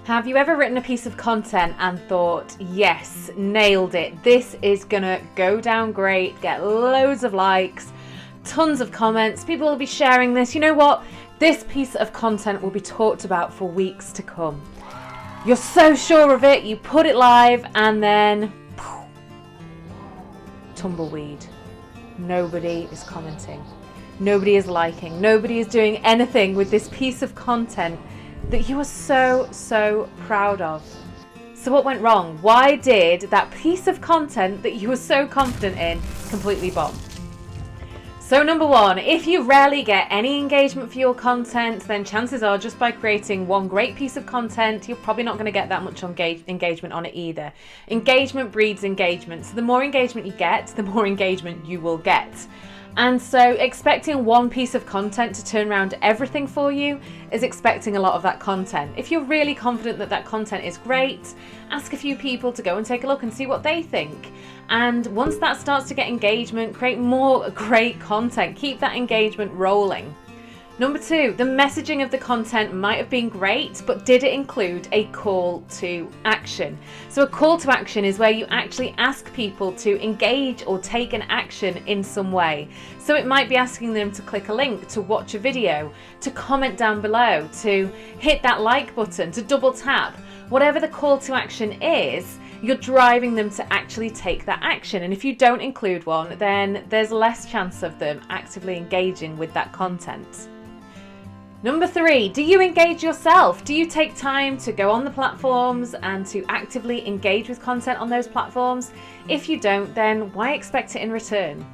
Have you ever written a piece of content and thought, yes, nailed it, this is gonna go down great, get loads of likes, tons of comments, people will be sharing this, you know what, this piece of content will be talked about for weeks to come. You're so sure of it, you put it live, and then tumbleweed. Nobody is commenting, nobody is liking, nobody is doing anything with this piece of content that you are so proud of. So what went wrong? Why did that piece of content that you were so confident in completely bomb? So number one, if you rarely get any engagement for your content, then chances are just by creating one great piece of content, you're probably not going to get that much engagement on it either. Engagement breeds engagement. So the more engagement you get, the more engagement you will get. And so expecting one piece of content to turn around everything for you is expecting a lot of that content. If you're really confident that that content is great, ask a few people to go and take a look and see what they think. And once that starts to get engagement, create more great content. Keep that engagement rolling. Number two, the messaging of the content might have been great, but did it include a call to action? So a call to action is where you actually ask people to engage or take an action in some way. So it might be asking them to click a link, to watch a video, to comment down below, to hit that like button, to double tap. Whatever the call to action is, you're driving them to actually take that action. And if you don't include one, then there's less chance of them actively engaging with that content. Number three, do you engage yourself? Do you take time to go on the platforms and to actively engage with content on those platforms? If you don't, then why expect it in return?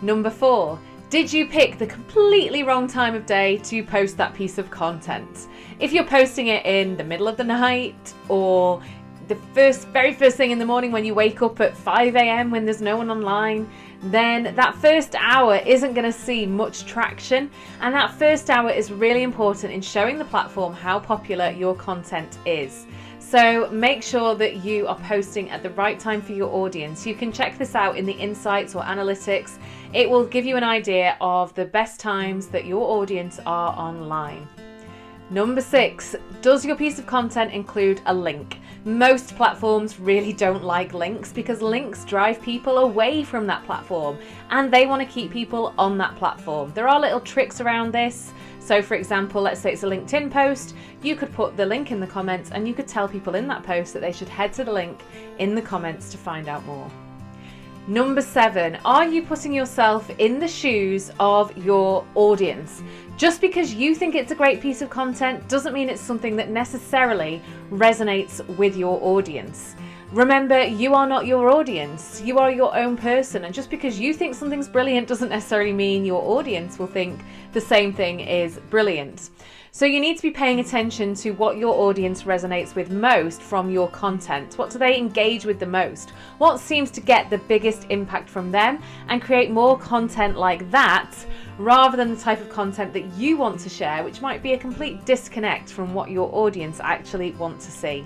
Number four, did you pick the completely wrong time of day to post that piece of content? If you're posting it in the middle of the night or the very first thing in the morning when you wake up at 5 a.m. when there's no one online, then that first hour isn't going to see much traction. And that first hour is really important in showing the platform how popular your content is. So make sure that you are posting at the right time for your audience. You can check this out in the insights or analytics. It will give you an idea of the best times that your audience are online. Number six, does your piece of content include a link? Most platforms really don't like links because links drive people away from that platform and they want to keep people on that platform. There are little tricks around this. So for example, let's say it's a LinkedIn post, you could put the link in the comments and you could tell people in that post that they should head to the link in the comments to find out more. Number seven, are you putting yourself in the shoes of your audience? Just because you think it's a great piece of content doesn't mean it's something that necessarily resonates with your audience. Remember, you are not your audience. You are your own person. And just because you think something's brilliant doesn't necessarily mean your audience will think the same thing is brilliant. So you need to be paying attention to what your audience resonates with most from your content. What do they engage with the most? What seems to get the biggest impact from them? And create more content like that rather than the type of content that you want to share, which might be a complete disconnect from what your audience actually want to see.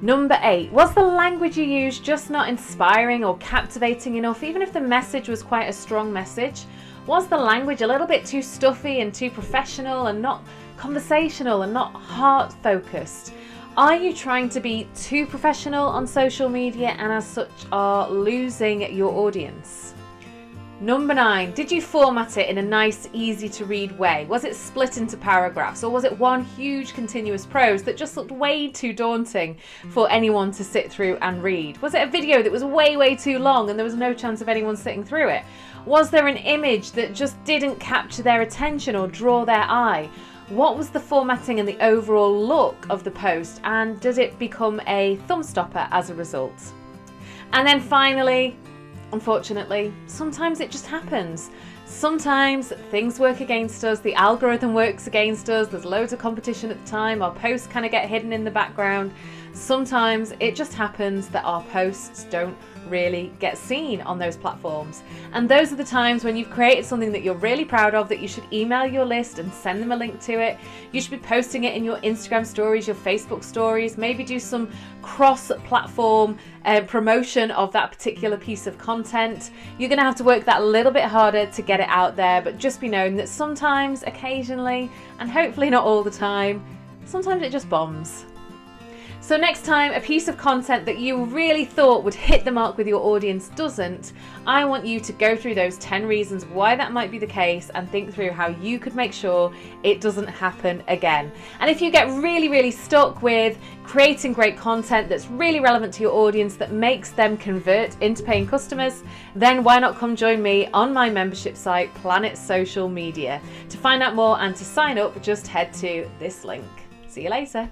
Number eight, was the language you used just not inspiring or captivating enough, even if the message was quite a strong message? Was the language a little bit too stuffy and too professional and not conversational and not heart focused? Are you trying to be too professional on social media and as such are losing your audience? Number nine, did you format it in a nice, easy to read way? Was it split into paragraphs or was it one huge continuous prose that just looked way too daunting for anyone to sit through and read? Was it a video that was way too long and there was no chance of anyone sitting through it? Was there an image that just didn't capture their attention or draw their eye? What was the formatting and the overall look of the post, and did it become a thumb stopper as a result? And then finally, unfortunately, sometimes it just happens. Sometimes things work against us, the algorithm works against us, there's loads of competition at the time, our posts kind of get hidden in the background. Sometimes it just happens that our posts don't really get seen on those platforms. And those are the times when you've created something that you're really proud of, that you should email your list and send them a link to it. You should be posting it in your Instagram stories, your Facebook stories, maybe do some cross-platform promotion of that particular piece of content. You're going to have to work that a little bit harder to get it out there, but just be known that sometimes, occasionally, and hopefully not all the time, sometimes it just bombs. So next time a piece of content that you really thought would hit the mark with your audience doesn't, I want you to go through those 10 reasons why that might be the case and think through how you could make sure it doesn't happen again. And if you get really stuck with creating great content that's really relevant to your audience that makes them convert into paying customers, then why not come join me on my membership site, Planet Social Media. To find out more and to sign up, just head to this link. See you later.